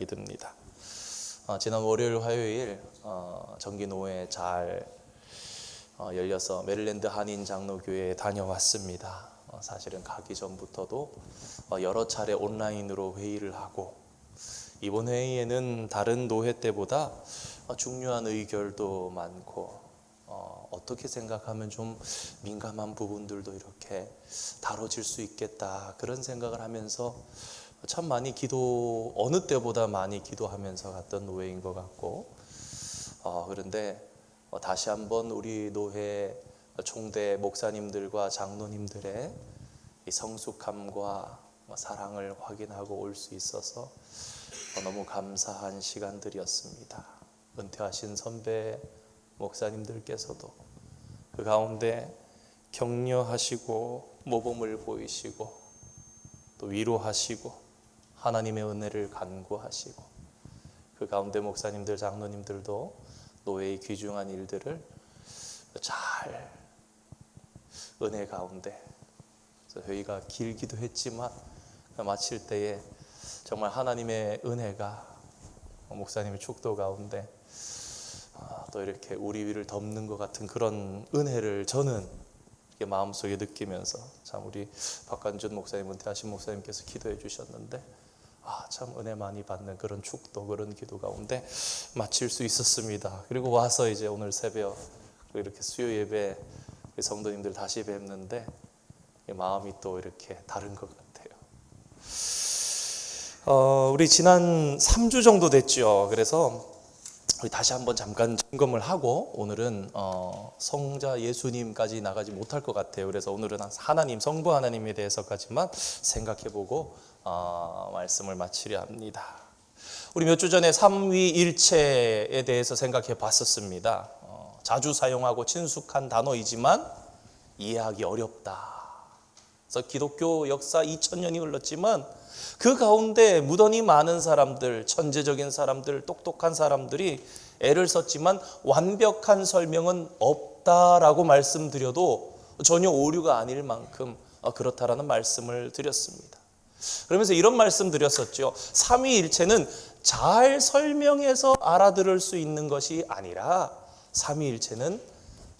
믿습니다. 지난 월요일, 화요일 정기노회 잘 열려서 메릴랜드 한인 장로교회에 다녀왔습니다. 사실은 가기 전부터도 여러 차례 온라인으로 회의를 하고, 이번 회의에는 다른 노회 때보다 중요한 의결도 많고 어떻게 생각하면 좀 민감한 부분들도 이렇게 다뤄질 수 있겠다, 그런 생각을 하면서 참 많이 어느 때보다 많이 기도하면서 갔던 노회인 것 같고, 그런데 다시 한번 우리 노회 총대 목사님들과 장로님들의 이 성숙함과 사랑을 확인하고 올 수 있어서 너무 감사한 시간들이었습니다. 은퇴하신 선배 목사님들께서도 그 가운데 격려하시고 모범을 보이시고 또 위로하시고 하나님의 은혜를 간구하시고, 그 가운데 목사님들, 장로님들도 노회의 귀중한 일들을 잘 은혜 가운데, 회의가 길기도 했지만 마칠 때에 정말 하나님의 은혜가 목사님의 축도 가운데 또 이렇게 우리 위를 덮는 것 같은 그런 은혜를 저는 마음속에 느끼면서, 참 우리 박관준 목사님, 은퇴하신 목사님께서 기도해 주셨는데 참 은혜 많이 받는 그런 축도, 그런 기도 가운데 마칠 수 있었습니다. 그리고 와서 이제 오늘 새벽 이렇게 수요 예배 성도님들 다시 뵙는데 마음이 또 이렇게 다른 것 같아요. 우리 지난 3주 정도 됐죠. 그래서 우리 다시 한번 잠깐 점검을 하고, 오늘은 성자 예수님까지 나가지 못할 것 같아요. 그래서 오늘은 하나님, 성부 하나님에 대해서까지만 생각해보고 말씀을 마치려 합니다. 우리 몇 주 전에 삼위일체에 대해서 생각해 봤었습니다. 자주 사용하고 친숙한 단어이지만 이해하기 어렵다. 그래서 기독교 역사 2000년이 흘렀지만 그 가운데 무던히 많은 사람들, 천재적인 사람들, 똑똑한 사람들이 애를 썼지만 완벽한 설명은 없다라고 말씀드려도 전혀 오류가 아닐 만큼 그렇다라는 말씀을 드렸습니다. 그러면서 이런 말씀 드렸었죠. 삼위일체는 잘 설명해서 알아들을 수 있는 것이 아니라 삼위일체는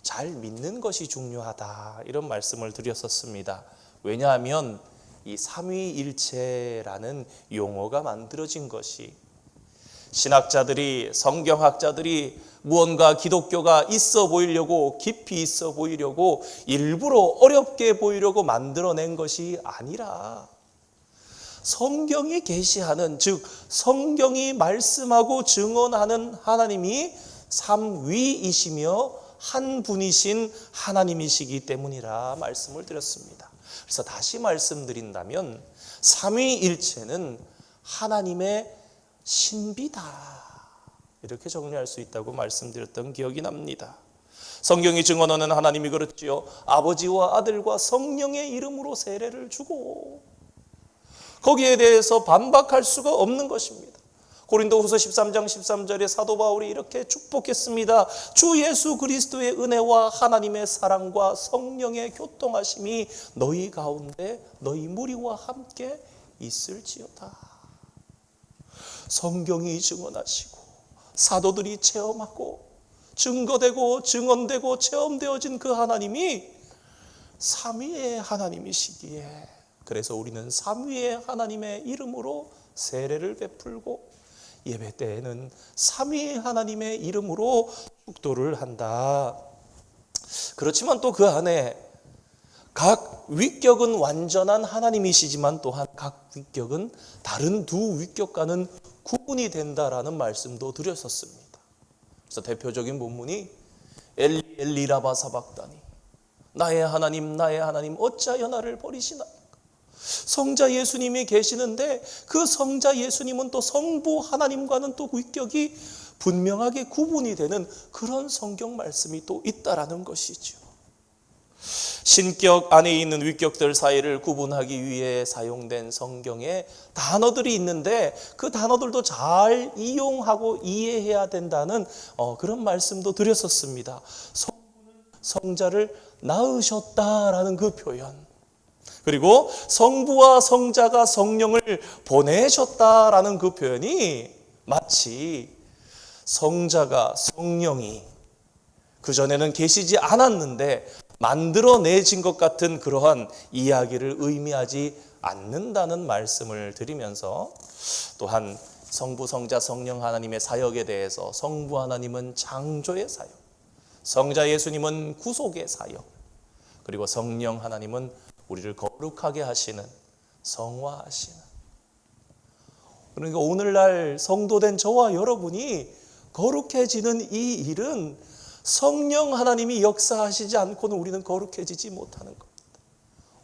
잘 믿는 것이 중요하다, 이런 말씀을 드렸었습니다. 왜냐하면 이 삼위일체라는 용어가 만들어진 것이 신학자들이, 성경학자들이 무언가 기독교가 있어 보이려고, 깊이 있어 보이려고, 일부러 어렵게 보이려고 만들어낸 것이 아니라 성경이 계시하는, 즉 성경이 말씀하고 증언하는 하나님이 삼위이시며 한 분이신 하나님이시기 때문이라 말씀을 드렸습니다. 그래서 다시 말씀드린다면 삼위일체는 하나님의 신비다, 이렇게 정리할 수 있다고 말씀드렸던 기억이 납니다. 성경이 증언하는 하나님이 그렇지요. 아버지와 아들과 성령의 이름으로 세례를 주고, 거기에 대해서 반박할 수가 없는 것입니다. 고린도후서 13장 13절에 사도 바울이 이렇게 축복했습니다. 주 예수 그리스도의 은혜와 하나님의 사랑과 성령의 교통하심이 너희 가운데 너희 무리와 함께 있을지어다. 성경이 증언하시고 사도들이 체험하고 증거되고 증언되고 체험되어진 그 하나님이 삼위의 하나님이시기에, 그래서 우리는 삼위의 하나님의 이름으로 세례를 베풀고 예배 때에는 삼위 하나님의 이름으로 축도를 한다. 그렇지만 또 그 안에 각 위격은 완전한 하나님이시지만 또한 각 위격은 다른 두 위격과는 구분이 된다라는 말씀도 드렸었습니다. 그래서 대표적인 본문이 엘리 엘리 라마 사박다니, 나의 하나님 나의 하나님 어찌하여 나를 버리시나이까. 성자 예수님이 계시는데 그 성자 예수님은 또 성부 하나님과는 또 위격이 분명하게 구분이 되는 그런 성경 말씀이 또 있다라는 것이죠. 신격 안에 있는 위격들 사이를 구분하기 위해 사용된 성경에 단어들이 있는데 그 단어들도 잘 이용하고 이해해야 된다는 그런 말씀도 드렸었습니다. 성부는 성자를 낳으셨다라는 그 표현, 그리고 성부와 성자가 성령을 보내셨다라는 그 표현이 마치 성자가 성령이 그전에는 계시지 않았는데 만들어내진 것 같은 그러한 이야기를 의미하지 않는다는 말씀을 드리면서, 또한 성부, 성자, 성령 하나님의 사역에 대해서 성부 하나님은 창조의 사역, 성자 예수님은 구속의 사역, 그리고 성령 하나님은 우리를 거룩하게 하시는, 성화하시는. 그러니까 오늘날 성도된 저와 여러분이 거룩해지는 이 일은 성령 하나님이 역사하시지 않고는 우리는 거룩해지지 못하는 겁니다.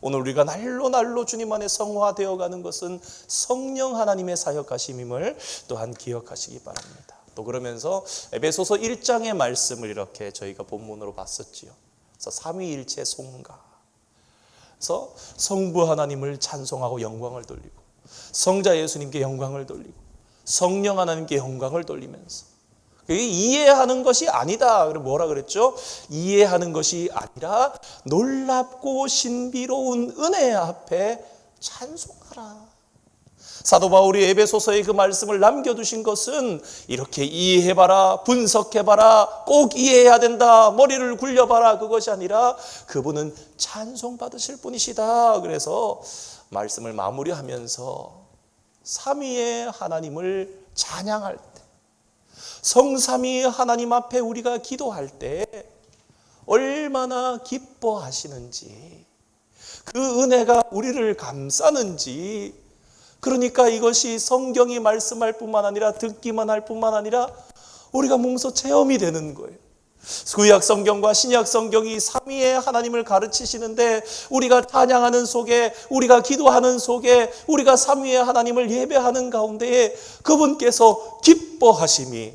오늘 우리가 날로 주님 안에 성화되어 가는 것은 성령 하나님의 사역하심임을 또한 기억하시기 바랍니다. 또 그러면서 에베소서 1장의 말씀을 이렇게 저희가 본문으로 봤었지요. 그래서 삼위일체 송가, 그래서 성부 하나님을 찬송하고 영광을 돌리고, 성자 예수님께 영광을 돌리고, 성령 하나님께 영광을 돌리면서, 이해하는 것이 아니다. 그럼 뭐라 그랬죠? 이해하는 것이 아니라 놀랍고 신비로운 은혜 앞에 찬송하라. 사도 바울이 에베소서에 그 말씀을 남겨두신 것은 이렇게 이해해봐라, 분석해봐라, 꼭 이해해야 된다, 머리를 굴려봐라, 그것이 아니라 그분은 찬송받으실 분이시다. 그래서 말씀을 마무리하면서 삼위의 하나님을 찬양할 때, 성삼위 하나님 앞에 우리가 기도할 때 얼마나 기뻐하시는지, 그 은혜가 우리를 감싸는지, 그러니까 이것이 성경이 말씀할 뿐만 아니라 듣기만 할 뿐만 아니라 우리가 몸소 체험이 되는 거예요. 구약 성경과 신약 성경이 삼위의 하나님을 가르치시는데, 우리가 찬양하는 속에, 우리가 기도하는 속에, 우리가 삼위의 하나님을 예배하는 가운데에 그분께서 기뻐하심이,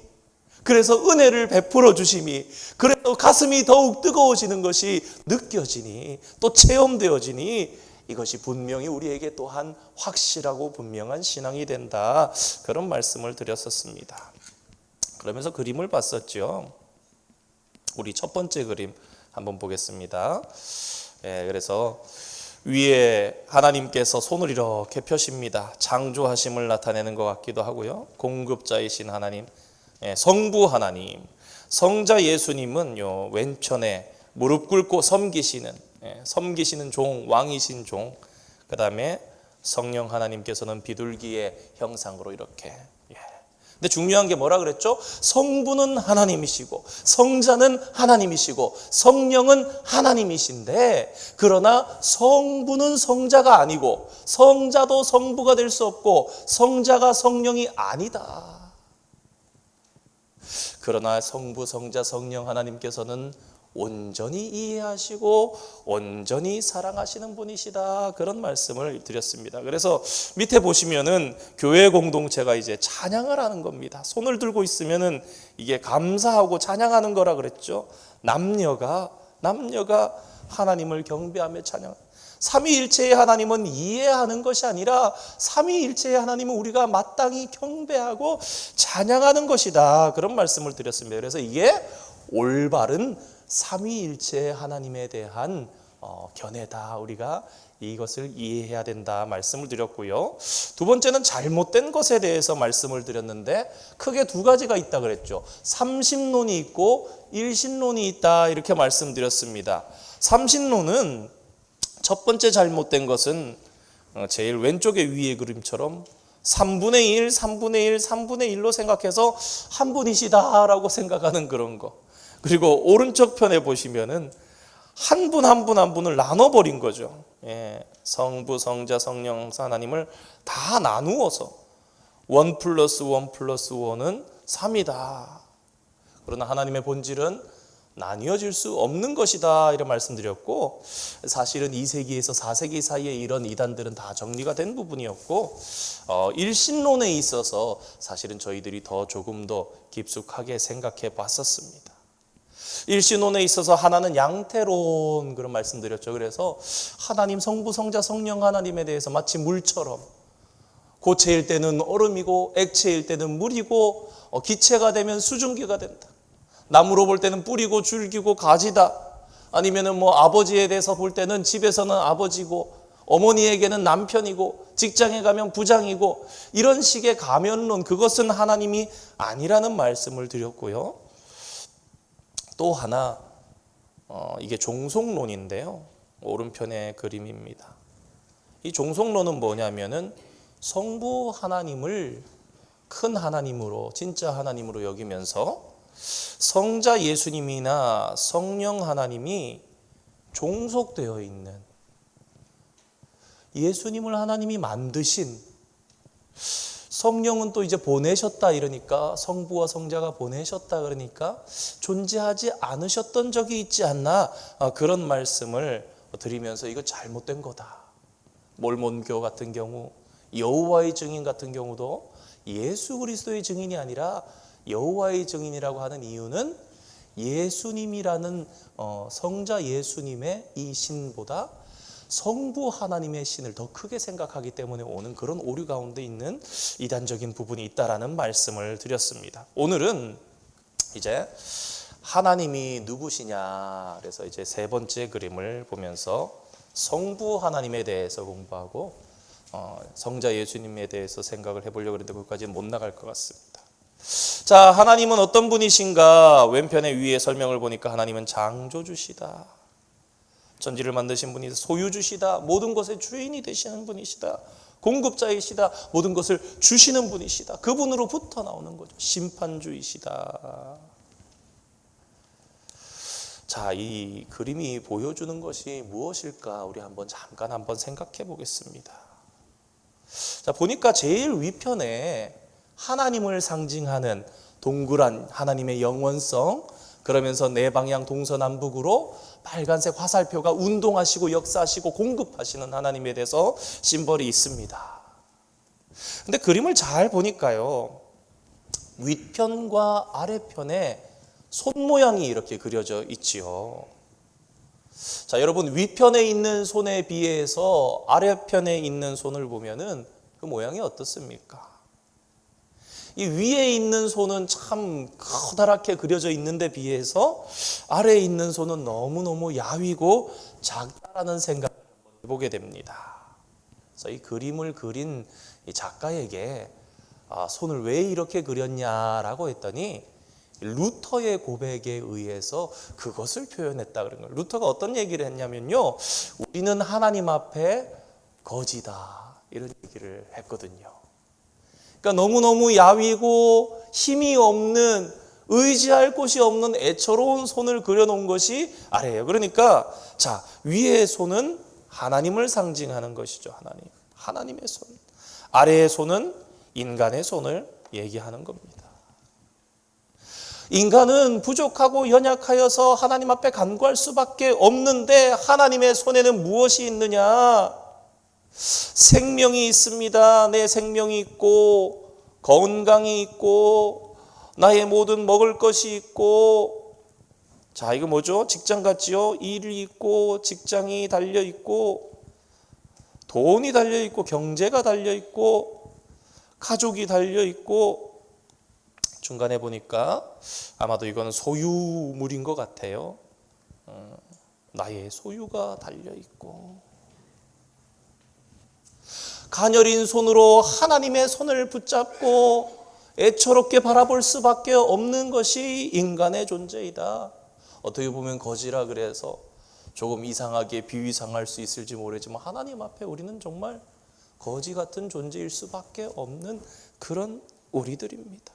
그래서 은혜를 베풀어 주심이, 그래서 가슴이 더욱 뜨거워지는 것이 느껴지니, 또 체험되어지니, 이것이 분명히 우리에게 또한 확실하고 분명한 신앙이 된다. 그런 말씀을 드렸었습니다. 그러면서 그림을 봤었죠. 우리 첫 번째 그림 한번 보겠습니다. 그래서 위에 하나님께서 손을 이렇게 펴십니다. 창조하심을 나타내는 것 같기도 하고요. 공급자이신 하나님, 성부 하나님, 성자 예수님은 요 왼편에 무릎 꿇고 섬기시는 종, 왕이신 종, 그 다음에 성령 하나님께서는 비둘기의 형상으로 이렇게. 근데 중요한 게 뭐라 그랬죠? 성부는 하나님이시고, 성자는 하나님이시고, 성령은 하나님이신데, 그러나 성부는 성자가 아니고, 성자도 성부가 될 수 없고, 성자가 성령이 아니다. 그러나 성부, 성자, 성령 하나님께서는 온전히 이해하시고 온전히 사랑하시는 분이시다. 그런 말씀을 드렸습니다. 그래서 밑에 보시면은 교회 공동체가 이제 찬양을 하는 겁니다. 손을 들고 있으면은 이게 감사하고 찬양하는 거라 그랬죠. 남녀가 하나님을 경배하며 찬양. 삼위일체의 하나님은 이해하는 것이 아니라 삼위일체의 하나님은 우리가 마땅히 경배하고 찬양하는 것이다. 그런 말씀을 드렸습니다. 그래서 이게 올바른 삼위일체 하나님에 대한 견해다. 우리가 이것을 이해해야 된다 말씀을 드렸고요. 두 번째는 잘못된 것에 대해서 말씀을 드렸는데 크게 두 가지가 있다 그랬죠. 삼신론이 있고 일신론이 있다 이렇게 말씀드렸습니다. 삼신론은 첫 번째 잘못된 것은 제일 왼쪽에 위의 그림처럼 3분의 1, 3분의 1, 3분의 1로 생각해서 한 분이시다라고 생각하는 그런 거. 그리고 오른쪽 편에 보시면은 한 분 한 분 한 분을 나눠버린 거죠. 성부, 성자, 성령 하나님을 다 나누어서 1 플러스 1 플러스 1은 3이다. 그러나 하나님의 본질은 나뉘어질 수 없는 것이다 이런 말씀드렸고, 사실은 2세기에서 4세기 사이에 이런 이단들은 다 정리가 된 부분이었고, 일신론에 있어서 사실은 저희들이 조금 더 깊숙하게 생각해 봤었습니다. 일신론에 있어서 하나는 양태론 그런 말씀드렸죠. 그래서 하나님 성부, 성자, 성령 하나님에 대해서 마치 물처럼 고체일 때는 얼음이고 액체일 때는 물이고 기체가 되면 수증기가 된다. 나무로 볼 때는 뿌리고 줄기고 가지다. 아니면은 아버지에 대해서 볼 때는 집에서는 아버지고 어머니에게는 남편이고 직장에 가면 부장이고 이런 식의 가면론, 그것은 하나님이 아니라는 말씀을 드렸고요. 또 하나 이게 종속론인데요. 오른편의 그림입니다. 이 종속론은 뭐냐면은 성부 하나님을 큰 하나님으로, 진짜 하나님으로 여기면서 성자 예수님이나 성령 하나님이 종속되어 있는, 예수님을 하나님이 만드신, 성령은 또 이제 보내셨다 이러니까, 성부와 성자가 보내셨다 그러니까 존재하지 않으셨던 적이 있지 않나, 그런 말씀을 드리면서 이거 잘못된 거다. 몰몬교 같은 경우, 여호와의 증인 같은 경우도 예수 그리스도의 증인이 아니라 여호와의 증인이라고 하는 이유는 예수님이라는 성자 예수님의 이 신보다 성부 하나님의 신을 더 크게 생각하기 때문에 오는 그런 오류 가운데 있는 이단적인 부분이 있다라는 말씀을 드렸습니다. 오늘은 이제 하나님이 누구시냐, 그래서 이제 세 번째 그림을 보면서 성부 하나님에 대해서 공부하고 성자 예수님에 대해서 생각을 해보려고 했는데 거기까지는 못 나갈 것 같습니다. 자, 하나님은 어떤 분이신가? 왼편에 위에 설명을 보니까 하나님은 창조주시다, 천지를 만드신 분이다, 소유주시다, 모든 것의 주인이 되시는 분이시다, 공급자이시다, 모든 것을 주시는 분이시다. 그분으로부터 나오는 거죠. 심판주이시다. 자, 이 그림이 보여주는 것이 무엇일까? 우리 잠깐 한번 생각해 보겠습니다. 자, 보니까 제일 위편에 하나님을 상징하는 동그란 하나님의 영원성, 그러면서 네 방향 동서남북으로 빨간색 화살표가 운동하시고 역사하시고 공급하시는 하나님에 대해서 심벌이 있습니다. 근데 그림을 잘 보니까요, 윗편과 아래편에 손 모양이 이렇게 그려져 있지요. 자, 여러분, 위편에 있는 손에 비해서 아래편에 있는 손을 보면은 그 모양이 어떻습니까? 이 위에 있는 손은 참 커다랗게 그려져 있는데 비해서 아래에 있는 손은 너무너무 야위고 작다라는 생각을 해보게 됩니다. 그래서 이 그림을 그린 이 작가에게 손을 왜 이렇게 그렸냐라고 했더니 루터의 고백에 의해서 그것을 표현했다 그런 거예요. 루터가 어떤 얘기를 했냐면요, 우리는 하나님 앞에 거지다, 이런 얘기를 했거든요. 그러니까 너무너무 야위고 힘이 없는, 의지할 곳이 없는 애처로운 손을 그려놓은 것이 아래예요. 그러니까 자, 위의 손은 하나님을 상징하는 것이죠. 하나님의 손. 아래의 손은 인간의 손을 얘기하는 겁니다. 인간은 부족하고 연약하여서 하나님 앞에 간구할 수밖에 없는데 하나님의 손에는 무엇이 있느냐? 생명이 있습니다. 내 생명이 있고 건강이 있고 나의 모든 먹을 것이 있고, 자, 이거 뭐죠? 직장 같지요? 일이 있고 직장이 달려 있고 돈이 달려 있고 경제가 달려 있고 가족이 달려 있고, 중간에 보니까 아마도 이거는 소유물인 것 같아요. 나의 소유가 달려 있고, 가녀린 손으로 하나님의 손을 붙잡고 애처롭게 바라볼 수밖에 없는 것이 인간의 존재이다. 어떻게 보면 거지라 그래서 조금 이상하게 비위상할 수 있을지 모르지만 하나님 앞에 우리는 정말 거지 같은 존재일 수밖에 없는 그런 우리들입니다.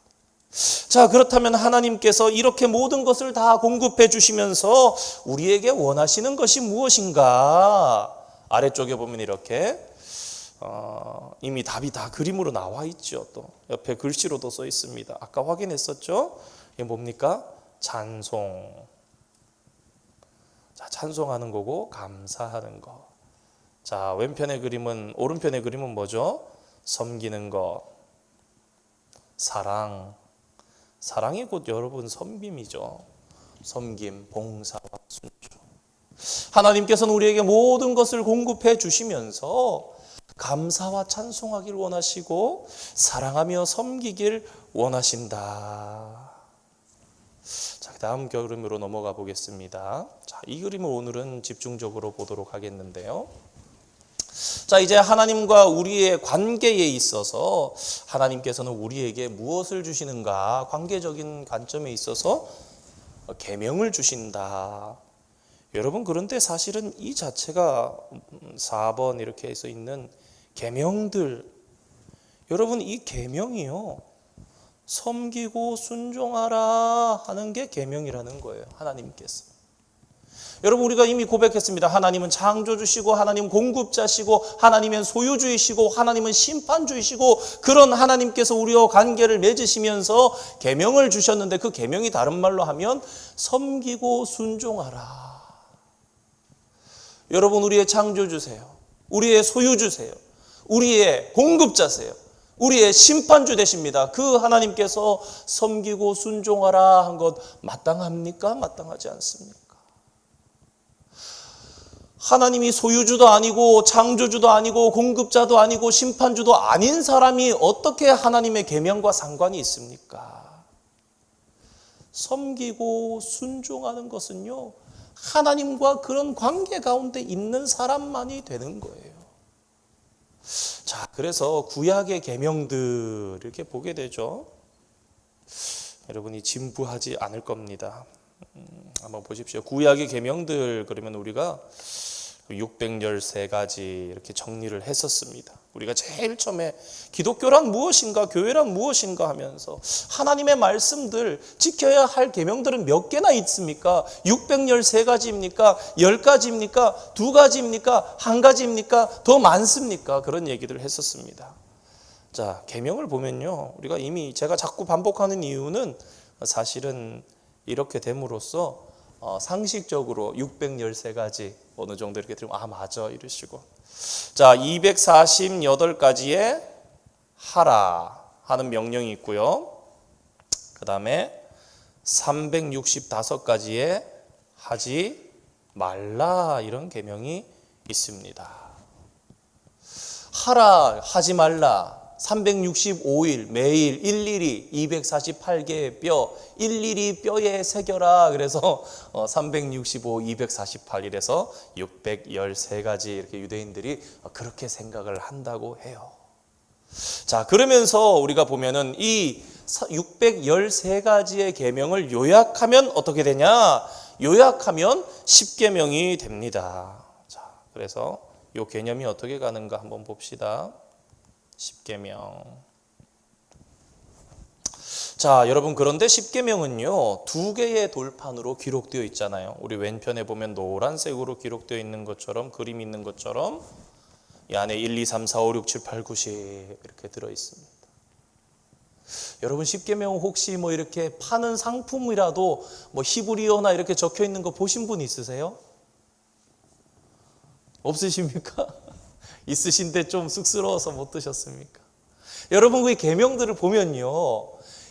자, 그렇다면 하나님께서 이렇게 모든 것을 다 공급해 주시면서 우리에게 원하시는 것이 무엇인가? 아래쪽에 보면 이렇게 이미 답이 다 그림으로 나와 있죠. 또 옆에 글씨로도 써 있습니다. 아까 확인했었죠? 이게 뭡니까? 찬송. 자, 찬송하는 거고 감사하는 거. 자, 왼편의 그림은, 오른편의 그림은 뭐죠? 섬기는 거. 사랑. 사랑이 곧 여러분 섬김이죠. 섬김, 봉사와 순종. 하나님께서는 우리에게 모든 것을 공급해 주시면서 감사와 찬송하길 원하시고 사랑하며 섬기길 원하신다. 자, 다음 그림으로 넘어가 보겠습니다. 자, 이 그림을 오늘은 집중적으로 보도록 하겠는데요. 자, 이제 하나님과 우리의 관계에 있어서 하나님께서는 우리에게 무엇을 주시는가? 관계적인 관점에 있어서 계명을 주신다. 여러분, 그런데 사실은 이 자체가 4번 이렇게 써 있는 계명들, 여러분, 이 계명이요, 섬기고 순종하라 하는 게 계명이라는 거예요. 하나님께서. 여러분, 우리가 이미 고백했습니다. 하나님은 창조주시고 하나님은 공급자시고 하나님은 소유주이시고 하나님은 심판주이시고, 그런 하나님께서 우리와 관계를 맺으시면서 계명을 주셨는데, 그 계명이 다른 말로 하면 섬기고 순종하라. 여러분, 우리의 창조주세요. 우리의 소유주세요. 우리의 공급자세요. 우리의 심판주 되십니다. 그 하나님께서 섬기고 순종하라 한 것 마땅합니까? 마땅하지 않습니까? 하나님이 소유주도 아니고 창조주도 아니고 공급자도 아니고 심판주도 아닌 사람이 어떻게 하나님의 계명과 상관이 있습니까? 섬기고 순종하는 것은요, 하나님과 그런 관계 가운데 있는 사람만이 되는 거예요. 자, 그래서 구약의 계명들 이렇게 보게 되죠. 여러분이 진부하지 않을 겁니다. 한번 보십시오. 구약의 계명들, 그러면 우리가 613가지 이렇게 정리를 했었습니다. 우리가 제일 처음에 기독교란 무엇인가, 교회란 무엇인가 하면서 하나님의 말씀들, 지켜야 할 계명들은 몇 개나 있습니까? 613가지입니까? 10가지입니까? 2가지입니까? 1가지입니까? 더 많습니까? 그런 얘기들을 했었습니다. 자, 계명을 보면요, 우리가 이미, 제가 자꾸 반복하는 이유는 사실은 이렇게 됨으로써 상식적으로 613가지 어느 정도 이렇게 들으면 아, 맞아 이러시고, 자, 248가지의 하라 하는 명령이 있고요. 그 다음에 365가지의 하지 말라 이런 계명이 있습니다. 하라, 하지 말라, 365일 매일 일일이 248개의 뼈 일일이 뼈에 새겨라. 그래서 365, 248일에서 613가지 이렇게 유대인들이 그렇게 생각을 한다고 해요. 자, 그러면서 우리가 보면은 이 613가지의 계명을 요약하면 어떻게 되냐? 요약하면 10계명이 됩니다. 자, 그래서 이 개념이 어떻게 가는가 한번 봅시다. 10계명. 자, 여러분, 그런데 10계명은요 2개의 돌판으로 기록되어 있잖아요. 우리 왼편에 보면 노란색으로 기록되어 있는 것처럼, 그림 있는 것처럼 이 안에 1, 2, 3, 4, 5, 6, 7, 8, 9씩 이렇게 들어 있습니다. 여러분, 10계명 혹시 뭐 이렇게 파는 상품이라도 뭐 히브리어나 이렇게 적혀 있는 거 보신 분 있으세요? 없으십니까? 있으신데 좀 쑥스러워서 못 드셨습니까? 여러분, 그 계명들을 보면요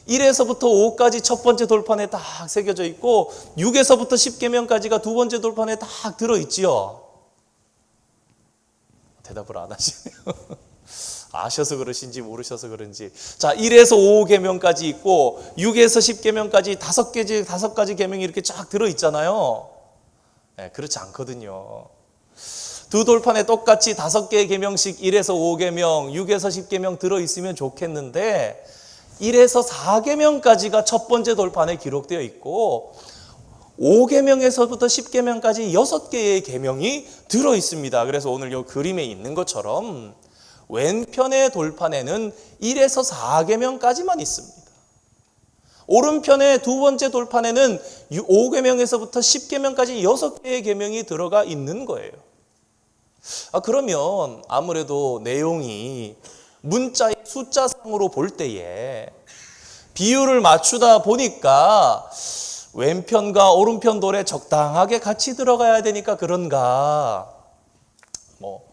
1에서부터 5까지 첫 번째 돌판에 딱 새겨져 있고 6에서부터 10계명까지가 두 번째 돌판에 딱 들어있지요. 대답을 안 하시네요. 아셔서 그러신지 모르셔서 그런지. 자, 1에서 5계명까지 있고 6에서 10계명까지 5가지 계명이 이렇게 쫙 들어있잖아요. 네, 그렇지 않거든요. 두 돌판에 똑같이 5개의 계명씩 1에서 5계명, 6에서 10계명 들어있으면 좋겠는데 1에서 4계명까지가 첫 번째 돌판에 기록되어 있고 5계명에서부터 10계명까지 6개의 계명이 들어있습니다. 그래서 오늘 이 그림에 있는 것처럼 왼편의 돌판에는 1에서 4계명까지만 있습니다. 오른편의 두 번째 돌판에는 5계명에서부터 10계명까지 6개의 계명이 들어가 있는 거예요. 그러면 아무래도 내용이 문자의 숫자상으로 볼 때에 비율을 맞추다 보니까 왼편과 오른편 돌에 적당하게 같이 들어가야 되니까 그런가, 뭐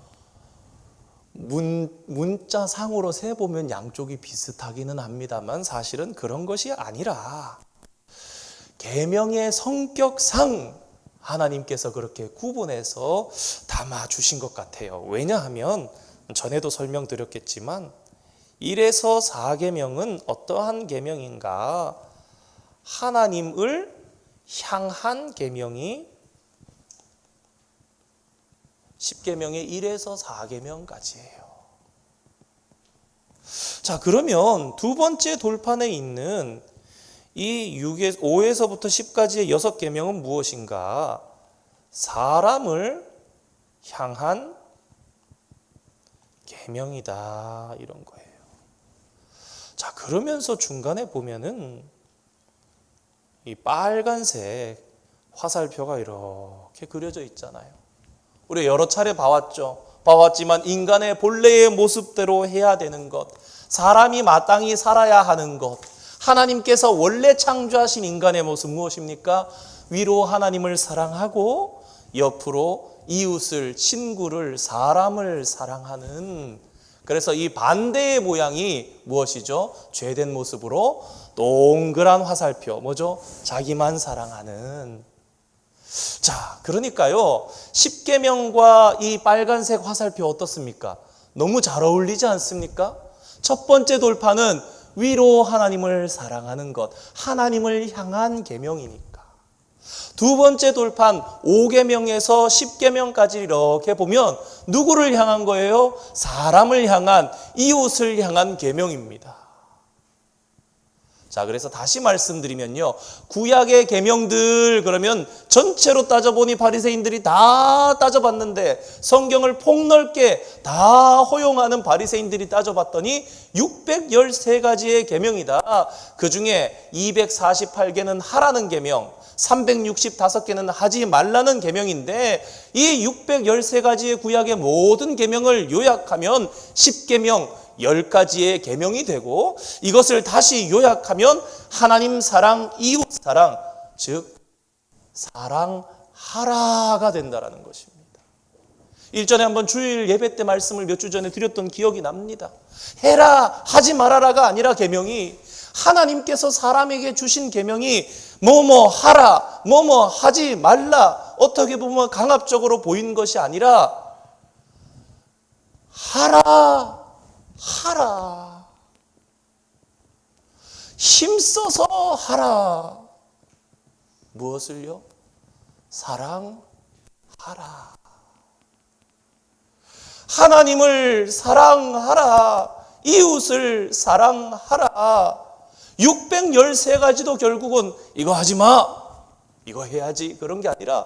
문자상으로 세보면 양쪽이 비슷하기는 합니다만 사실은 그런 것이 아니라 계명의 성격상 하나님께서 그렇게 구분해서 담아주신 것 같아요. 왜냐하면 전에도 설명드렸겠지만 1에서 4계명은 어떠한 계명인가? 하나님을 향한 계명이 10계명의 1에서 4계명까지예요. 자, 그러면 두 번째 돌판에 있는 이 5에서부터 10까지의 6계명은 무엇인가? 사람을 향한 계명이다, 이런 거예요. 자, 그러면서 중간에 보면은 이 빨간색 화살표가 이렇게 그려져 있잖아요. 우리 여러 차례 봐왔지만 인간의 본래의 모습대로 해야 되는 것, 사람이 마땅히 살아야 하는 것, 하나님께서 원래 창조하신 인간의 모습 무엇입니까? 위로 하나님을 사랑하고 옆으로 이웃을, 친구를, 사람을 사랑하는, 그래서 이 반대의 모양이 무엇이죠? 죄된 모습으로 동그란 화살표, 뭐죠? 자기만 사랑하는. 자, 그러니까요, 10계명과 이 빨간색 화살표 어떻습니까? 너무 잘 어울리지 않습니까? 첫 번째 돌파는 위로 하나님을 사랑하는 것, 하나님을 향한 계명이니까. 두 번째 돌판 5계명에서 10계명까지 이렇게 보면 누구를 향한 거예요? 사람을 향한, 이웃을 향한 계명입니다. 자, 그래서 다시 말씀드리면요, 구약의 계명들, 그러면 전체로 따져보니 바리새인들이 다 따져봤는데, 성경을 폭넓게 다 허용하는 바리새인들이 따져봤더니 613가지의 계명이다. 그 중에 248개는 하라는 계명, 365개는 하지 말라는 계명인데, 이 613가지의 구약의 모든 계명을 요약하면 10계명 10가지의 계명이 되고, 이것을 다시 요약하면 하나님 사랑, 이웃 사랑, 즉 사랑하라가 된다라는 것입니다. 일전에 한번 주일 예배 때 말씀을 몇 주 전에 드렸던 기억이 납니다. 해라, 하지 말아라가 아니라 계명이, 하나님께서 사람에게 주신 계명이 뭐뭐 하라, 뭐뭐 하지 말라, 어떻게 보면 강압적으로 보이는 것이 아니라 하라, 하라, 힘써서 하라. 무엇을요? 사랑하라. 하나님을 사랑하라, 이웃을 사랑하라. 613가지도 결국은 이거 하지 마, 이거 해야지, 그런 게 아니라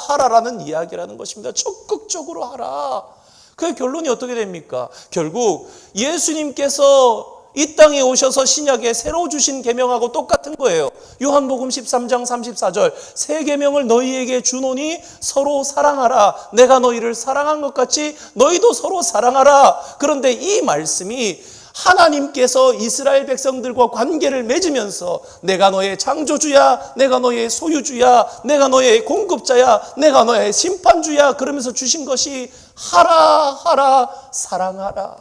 하라라는 이야기라는 것입니다. 적극적으로 하라. 그 결론이 어떻게 됩니까? 결국 예수님께서 이 땅에 오셔서 신약에 새로 주신 계명하고 똑같은 거예요. 요한복음 13장 34절, 새 계명을 너희에게 주노니 서로 사랑하라. 내가 너희를 사랑한 것 같이 너희도 서로 사랑하라. 그런데 이 말씀이 하나님께서 이스라엘 백성들과 관계를 맺으면서 내가 너의 창조주야, 내가 너의 소유주야, 내가 너의 공급자야, 내가 너의 심판주야, 그러면서 주신 것이 하라, 사랑하라.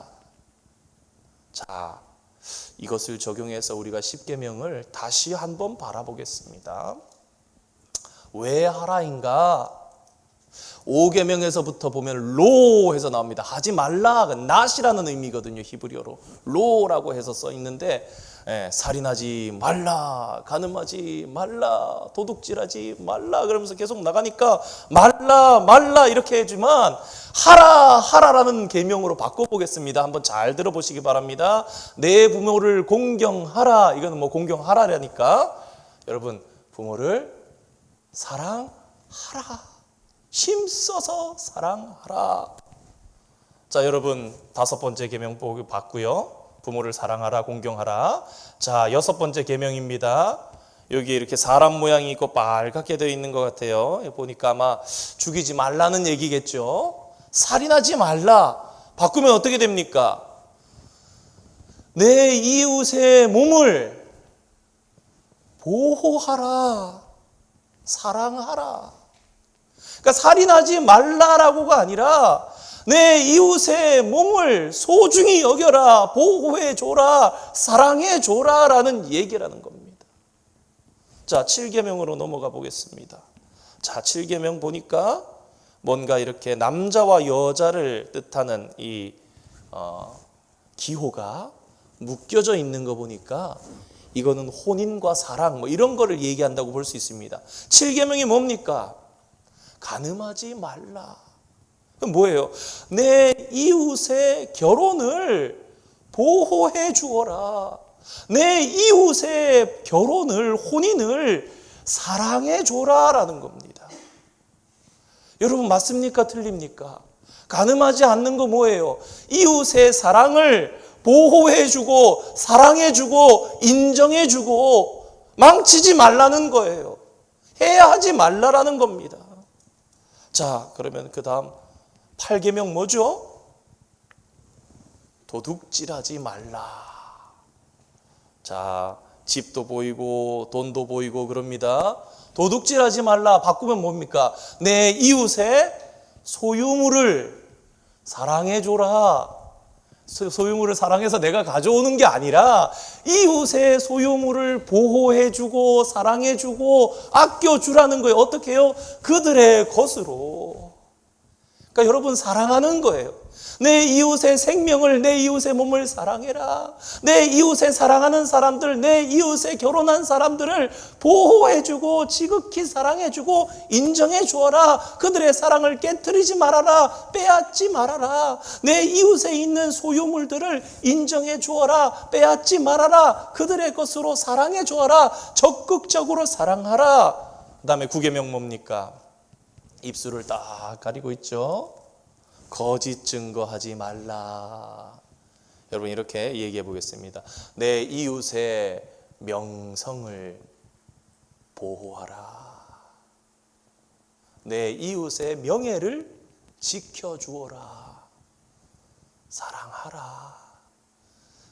자, 이것을 적용해서 우리가 10계명을 다시 한번 바라보겠습니다. 왜 하라인가? 5계명에서부터 보면 로 해서 나옵니다. 하지 말라, not이라는 의미거든요. 히브리어로 로라고 해서 써 있는데, 살인하지 말라, 간음하지 말라, 도둑질하지 말라, 그러면서 계속 나가니까 말라 이렇게 해주면 하라라는 계명으로 바꿔보겠습니다. 한번 잘 들어보시기 바랍니다. 내 부모를 공경하라. 이거는 뭐 공경하라라니까, 여러분 부모를 사랑하라, 힘써서 사랑하라. 자, 여러분 5번째 계명 봤고요. 부모를 사랑하라, 공경하라. 자, 6번째 계명입니다. 여기 이렇게 사람 모양이 있고 빨갛게 되어 있는 것 같아요. 보니까 아마 죽이지 말라는 얘기겠죠. 살인하지 말라. 바꾸면 어떻게 됩니까? 내 이웃의 몸을 보호하라, 사랑하라. 그러니까 살인하지 말라라고가 아니라 내 이웃의 몸을 소중히 여겨라, 보호해줘라, 사랑해줘라라는 얘기라는 겁니다. 자, 7계명으로 넘어가 보겠습니다. 자, 7계명 보니까 뭔가 이렇게 남자와 여자를 뜻하는 이 기호가 묶여져 있는 거 보니까 이거는 혼인과 사랑 뭐 이런 거를 얘기한다고 볼 수 있습니다. 7계명이 뭡니까? 간음하지 말라. 뭐예요? 내 이웃의 결혼을 보호해 주어라. 내 이웃의 결혼을, 혼인을 사랑해 줘라라는 겁니다. 여러분 맞습니까? 틀립니까? 가늠하지 않는 거 뭐예요? 이웃의 사랑을 보호해 주고 사랑해 주고 인정해 주고 망치지 말라는 거예요. 해야 하지 말라라는 겁니다. 자, 그러면 그 다음 8계명 뭐죠? 도둑질하지 말라. 자, 집도 보이고 돈도 보이고 그럽니다. 도둑질하지 말라 바꾸면 뭡니까? 내 이웃의 소유물을 사랑해 줘라. 소유물을 사랑해서 내가 가져오는 게 아니라 이웃의 소유물을 보호해 주고 사랑해 주고 아껴 주라는 거예요. 어떻게 해요? 그들의 것으로. 그러니까 여러분 사랑하는 거예요. 내 이웃의 생명을, 내 이웃의 몸을 사랑해라. 내 이웃의 사랑하는 사람들, 내 이웃의 결혼한 사람들을 보호해주고 지극히 사랑해주고 인정해 주어라. 그들의 사랑을 깨트리지 말아라. 빼앗지 말아라. 내 이웃에 있는 소유물들을 인정해 주어라. 빼앗지 말아라. 그들의 것으로 사랑해 주어라. 적극적으로 사랑하라. 그 다음에 9계명 뭡니까? 입술을 딱 가리고 있죠. 거짓 증거하지 말라. 여러분 이렇게 얘기해 보겠습니다. 내 이웃의 명성을 보호하라. 내 이웃의 명예를 지켜주어라. 사랑하라.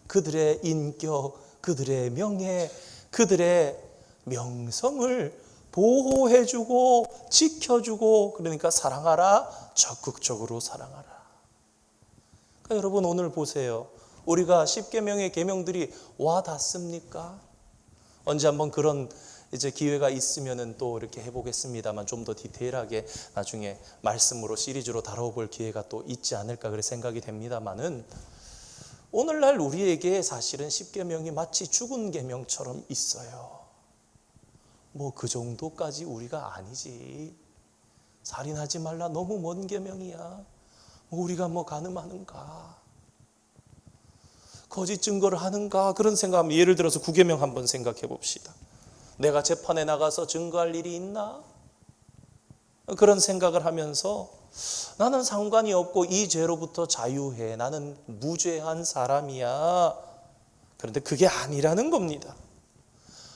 그들의 인격, 그들의 명예, 그들의 명성을 보호해주고 지켜주고, 그러니까 사랑하라. 적극적으로 사랑하라. 그러니까 여러분 오늘 보세요. 우리가 10계명의 계명들이 와 닿습니까? 언제 한번 그런 이제 기회가 있으면은 또 이렇게 해보겠습니다만, 좀 더 디테일하게 나중에 말씀으로 시리즈로 다뤄볼 기회가 또 있지 않을까 그래 생각이 됩니다만은, 오늘날 우리에게 사실은 10계명이 마치 죽은 계명처럼 있어요. 뭐 그 정도까지 우리가 아니지. 살인하지 말라 너무 먼 계명이야. 뭐 우리가 뭐 가늠하는가, 거짓 증거를 하는가, 그런 생각하면 예를 들어서 9계명 한번 생각해 봅시다. 내가 재판에 나가서 증거할 일이 있나? 그런 생각을 하면서 나는 상관이 없고 이 죄로부터 자유해. 나는 무죄한 사람이야. 그런데 그게 아니라는 겁니다.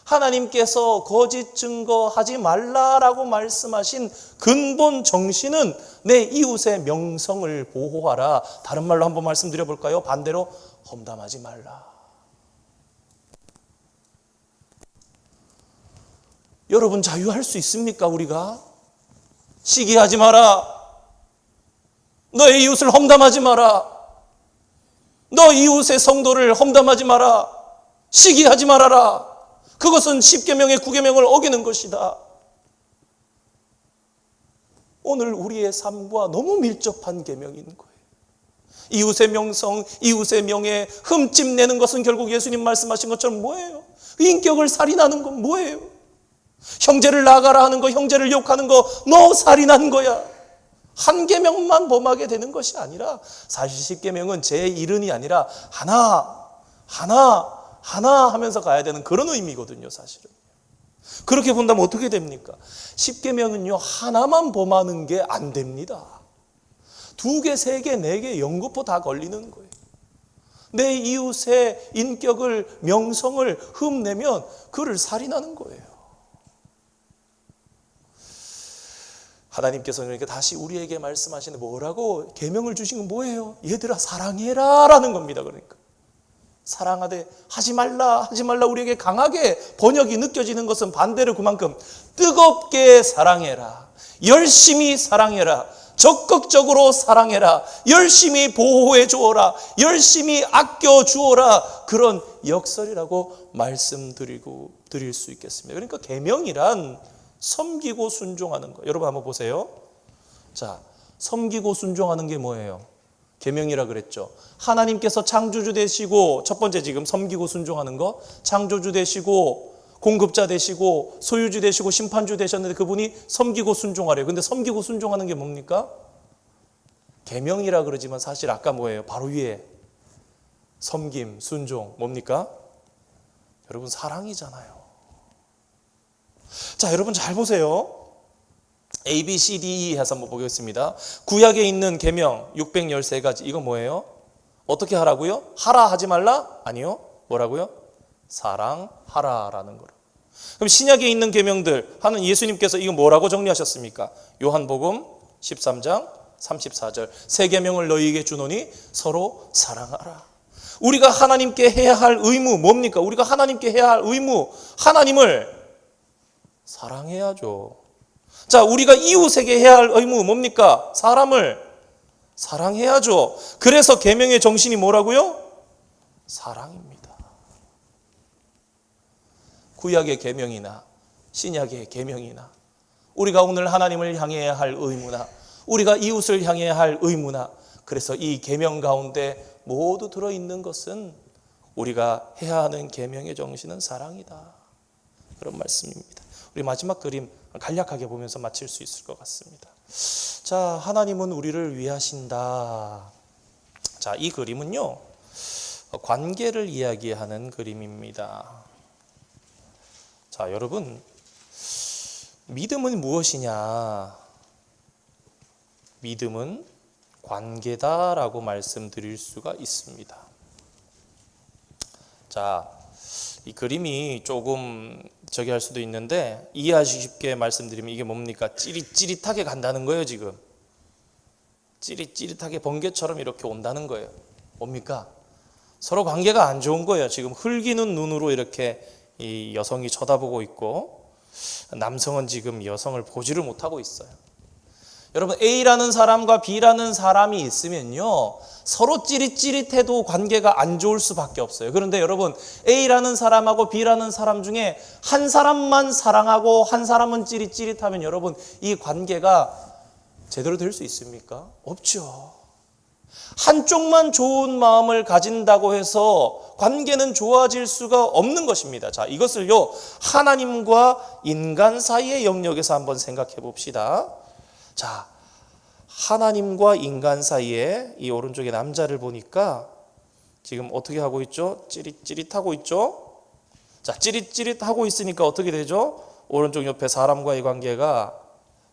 하나님께서 거짓 증거하지 말라라고 말씀하신 근본 정신은 내 이웃의 명성을 보호하라. 다른 말로 한번 말씀드려 볼까요? 반대로 험담하지 말라. 여러분 자유할 수 있습니까? 우리가 시기하지 마라. 너의 이웃을 험담하지 마라. 너 이웃의 성도를 험담하지 마라. 시기하지 말아라. 그것은 10계명의 9계명을 어기는 것이다. 오늘 우리의 삶과 너무 밀접한 계명인 거예요. 이웃의 명성, 이웃의 명예 흠집내는 것은 결국 예수님 말씀하신 것처럼 뭐예요? 인격을 살인하는 건 뭐예요? 형제를 나가라 하는 거, 형제를 욕하는 거, 너 살인한 거야. 한 계명만 범하게 되는 것이 아니라, 사실 10계명은 제 일은이 아니라 하나 하면서 가야 되는 그런 의미거든요, 사실은. 그렇게 본다면 어떻게 됩니까? 10계명은요, 하나만 범하는 게 안 됩니다. 2개, 3개, 4개 연거푸 다 걸리는 거예요. 내 이웃의 인격을, 명성을 흠내면 그를 살인하는 거예요. 하나님께서는 그러니까 다시 우리에게 말씀하시는, 뭐라고 계명을 주신 건 뭐예요? 얘들아 사랑해라 라는 겁니다. 그러니까 사랑하되 하지 말라 우리에게 강하게 번역이 느껴지는 것은 반대로 그만큼 뜨겁게 사랑해라, 열심히 사랑해라, 적극적으로 사랑해라, 열심히 보호해 주어라, 열심히 아껴 주어라, 그런 역설이라고 드릴 수 있겠습니다. 그러니까 계명이란 섬기고 순종하는 거. 여러분 한번 보세요. 자, 섬기고 순종하는 게 뭐예요? 계명이라 그랬죠. 하나님께서 창조주 되시고, 첫 번째 지금 섬기고 순종하는 거, 창조주 되시고 공급자 되시고 소유주 되시고 심판주 되셨는데 그분이 섬기고 순종하래요. 근데 섬기고 순종하는 게 뭡니까? 계명이라 그러지만 사실 아까 뭐예요? 바로 위에 섬김, 순종 뭡니까? 여러분 사랑이잖아요. 자, 여러분 잘 보세요. A, B, C, D, E 해서 한번 보겠습니다. 구약에 있는 계명 613가지 이거 뭐예요? 어떻게 하라고요? 하라 하지 말라? 아니요. 뭐라고요? 사랑하라라는 거로. 그럼 신약에 있는 계명들 하는 예수님께서 이거 뭐라고 정리하셨습니까? 요한복음 13장 34절 새 계명을 너희에게 주노니 서로 사랑하라. 우리가 하나님께 해야 할 의무 뭡니까? 우리가 하나님께 해야 할 의무 하나님을 사랑해야죠. 자, 우리가 이웃에게 해야 할 의무 뭡니까? 사람을 사랑해야죠. 그래서 계명의 정신이 뭐라고요? 사랑입니다. 구약의 계명이나 신약의 계명이나 우리가 오늘 하나님을 향해야 할 의무나 우리가 이웃을 향해야 할 의무나 그래서 이 계명 가운데 모두 들어있는 것은 우리가 해야 하는 계명의 정신은 사랑이다. 그런 말씀입니다. 우리 마지막 그림 간략하게 보면서 마칠 수 있을 것 같습니다. 자, 하나님은 우리를 위하신다. 자, 이 그림은요, 관계를 이야기하는 그림입니다. 자, 여러분, 믿음은 무엇이냐? 믿음은 관계다라고 말씀드릴 수가 있습니다. 자, 이 그림이 조금 저기 할 수도 있는데 이해하시기 쉽게 말씀드리면 이게 뭡니까? 찌릿찌릿하게 간다는 거예요. 지금 찌릿찌릿하게 번개처럼 이렇게 온다는 거예요. 뭡니까? 서로 관계가 안 좋은 거예요. 지금 흘기는 눈으로 이렇게 이 여성이 쳐다보고 있고 남성은 지금 여성을 보지를 못하고 있어요. 여러분, A라는 사람과 B라는 사람이 있으면요, 서로 찌릿찌릿해도 관계가 안 좋을 수밖에 없어요. 그런데 여러분, A라는 사람하고 B라는 사람 중에 한 사람만 사랑하고 한 사람은 찌릿찌릿하면 여러분, 이 관계가 제대로 될 수 있습니까? 없죠. 한쪽만 좋은 마음을 가진다고 해서 관계는 좋아질 수가 없는 것입니다. 자, 이것을요, 하나님과 인간 사이의 영역에서 한번 생각해 봅시다. 자, 하나님과 인간 사이에 이 오른쪽에 남자를 보니까 지금 어떻게 하고 있죠? 찌릿찌릿하고 있죠? 자, 찌릿찌릿하고 있으니까 어떻게 되죠? 오른쪽 옆에 사람과의 관계가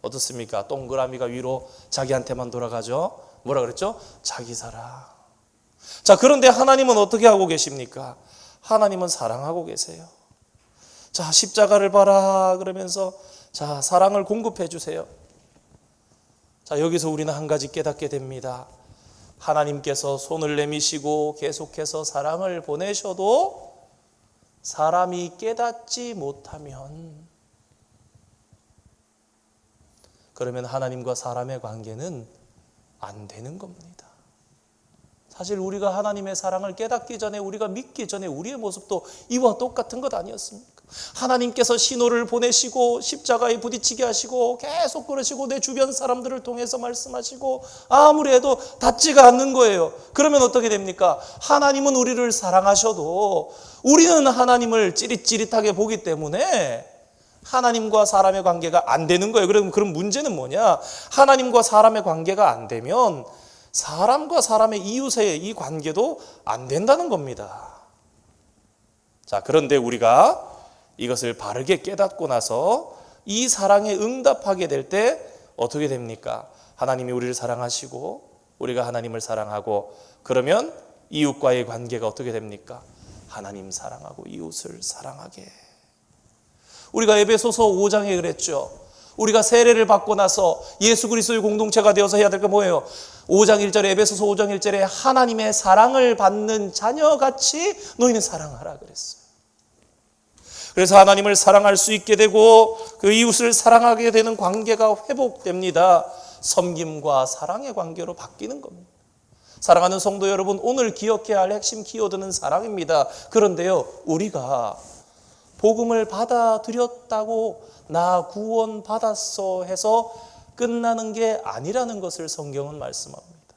어떻습니까? 동그라미가 위로 자기한테만 돌아가죠? 뭐라 그랬죠? 자기 사랑. 자, 그런데 하나님은 어떻게 하고 계십니까? 하나님은 사랑하고 계세요. 자, 십자가를 봐라 그러면서 자, 사랑을 공급해 주세요. 자, 여기서 우리는 한 가지 깨닫게 됩니다. 하나님께서 손을 내미시고 계속해서 사랑을 보내셔도 사람이 깨닫지 못하면 그러면 하나님과 사람의 관계는 안 되는 겁니다. 사실 우리가 하나님의 사랑을 깨닫기 전에 우리가 믿기 전에 우리의 모습도 이와 똑같은 것 아니었습니까? 하나님께서 신호를 보내시고 십자가에 부딪히게 하시고 계속 그러시고 내 주변 사람들을 통해서 말씀하시고 아무리 해도 닿지가 않는 거예요. 그러면 어떻게 됩니까? 하나님은 우리를 사랑하셔도 우리는 하나님을 찌릿찌릿하게 보기 때문에 하나님과 사람의 관계가 안 되는 거예요. 그럼 문제는 뭐냐? 하나님과 사람의 관계가 안 되면 사람과 사람의 이웃의 이 관계도 안 된다는 겁니다. 자, 그런데 우리가 이것을 바르게 깨닫고 나서 이 사랑에 응답하게 될 때 어떻게 됩니까? 하나님이 우리를 사랑하시고 우리가 하나님을 사랑하고 그러면 이웃과의 관계가 어떻게 됩니까? 하나님 사랑하고 이웃을 사랑하게. 우리가 에베소서 5장에 그랬죠. 우리가 세례를 받고 나서 예수 그리스도의 공동체가 되어서 해야 될 게 뭐예요? 5장 1절에 에베소서 5장 1절에 하나님의 사랑을 받는 자녀같이 너희는 사랑하라 그랬어요. 그래서 하나님을 사랑할 수 있게 되고 그 이웃을 사랑하게 되는 관계가 회복됩니다. 섬김과 사랑의 관계로 바뀌는 겁니다. 사랑하는 성도 여러분, 오늘 기억해야 할 핵심 키워드는 사랑입니다. 그런데요, 우리가 복음을 받아들였다고 나 구원 받았어 해서 끝나는 게 아니라는 것을 성경은 말씀합니다.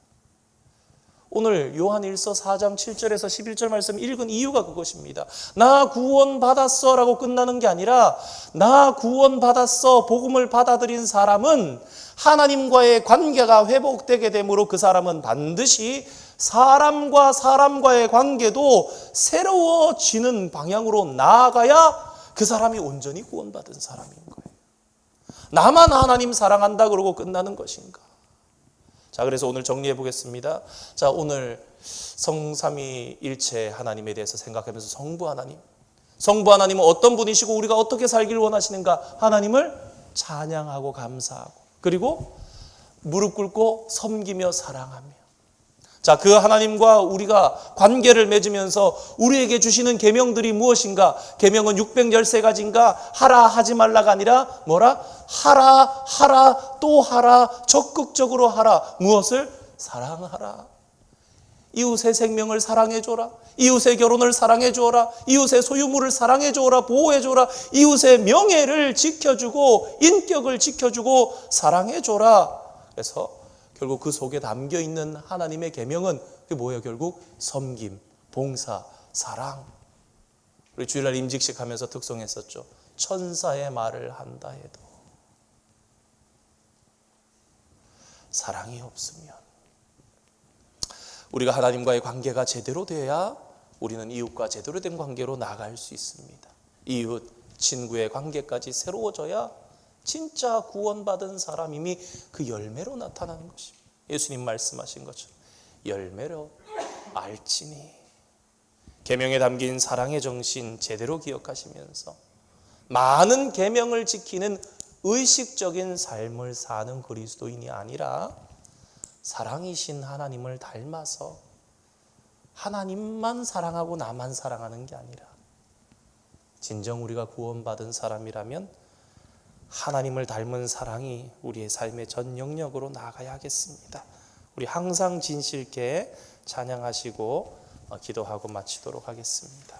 오늘 요한일서 4장 7절에서 11절 말씀 읽은 이유가 그것입니다. 나 구원받았어 라고 끝나는 게 아니라 나 구원받았어 복음을 받아들인 사람은 하나님과의 관계가 회복되게 되므로 그 사람은 반드시 사람과 사람과의 관계도 새로워지는 방향으로 나아가야 그 사람이 온전히 구원받은 사람인 거예요. 나만 하나님 사랑한다 그러고 끝나는 것인가? 자, 그래서 오늘 정리해 보겠습니다. 자, 오늘 성삼위일체 하나님에 대해서 생각하면서 성부 하나님은 어떤 분이시고 우리가 어떻게 살기를 원하시는가? 하나님을 찬양하고 감사하고 그리고 무릎 꿇고 섬기며 사랑하며. 자, 그 하나님과 우리가 관계를 맺으면서 우리에게 주시는 계명들이 무엇인가? 계명은 613가지인가? 하라 하지 말라가 아니라 뭐라? 하라 또 하라 적극적으로 하라. 무엇을? 사랑하라. 이웃의 생명을 사랑해 줘라. 이웃의 결혼을 사랑해 줘라. 이웃의 소유물을 사랑해 줘라. 보호해 줘라. 이웃의 명예를 지켜주고 인격을 지켜주고 사랑해 줘라. 그래서 결국 그 속에 담겨 있는 하나님의 계명은 그게 뭐예요? 결국 섬김, 봉사, 사랑. 우리 주일날 임직식 하면서 특송했었죠. 천사의 말을 한다 해도 사랑이 없으면 우리가 하나님과의 관계가 제대로 돼야 우리는 이웃과 제대로 된 관계로 나아갈 수 있습니다. 이웃, 친구의 관계까지 새로워져야 진짜 구원받은 사람임이 그 열매로 나타나는 것입니다. 예수님 말씀하신 것처럼 열매로 알지니. 계명에 담긴 사랑의 정신 제대로 기억하시면서 많은 계명을 지키는 의식적인 삶을 사는 그리스도인이 아니라 사랑이신 하나님을 닮아서 하나님만 사랑하고 나만 사랑하는 게 아니라 진정 우리가 구원받은 사람이라면 하나님을 닮은 사랑이 우리의 삶의 전 영역으로 나아가야 하겠습니다. 우리 항상 진실께 찬양하시고 기도하고 마치도록 하겠습니다.